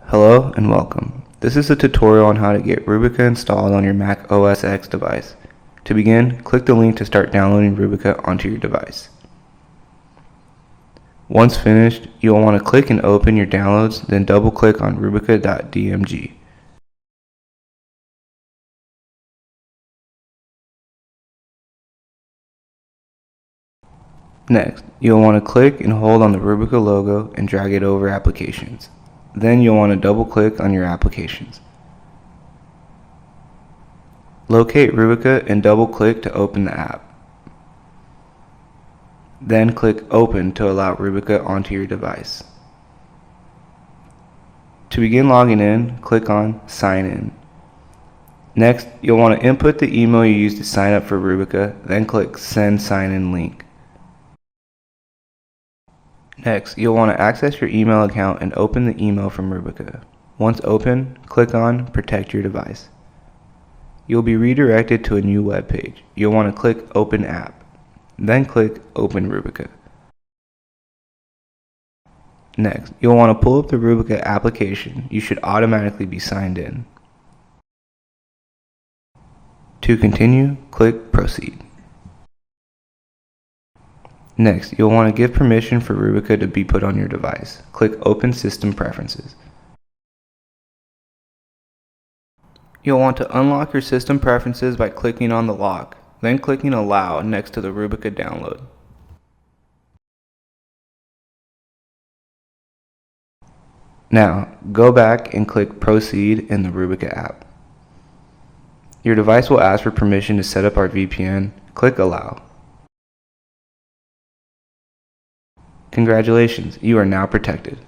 Hello and welcome. This is a tutorial on how to get Rubica installed on your Mac OS X device. To begin, click the link to start downloading Rubica onto your device. Once finished, you will want to click and open your downloads, then double click on rubica.dmg. Next, you'll want to click and hold on the Rubica logo and drag it over applications. Then you'll want to double click on your applications. Locate Rubica and double click to open the app. Then click Open to allow Rubica onto your device. To begin logging in, click on Sign In. Next, you'll want to input the email you used to sign up for Rubica, then click Send Sign In Link. Next, you'll want to access your email account and open the email from Rubica. Once open, click on Protect Your Device. You'll be redirected to a new web page. You'll want to click Open App, then click Open Rubica. Next, you'll want to pull up the Rubica application. You should automatically be signed in. To continue, click Proceed. Next, you'll want to give permission for Rubica to be put on your device. Click Open System Preferences. You'll want to unlock your system preferences by clicking on the lock, then clicking Allow next to the Rubica download. Now, go back and click Proceed in the Rubica app. Your device will ask for permission to set up our VPN. Click Allow. Congratulations, you are now protected.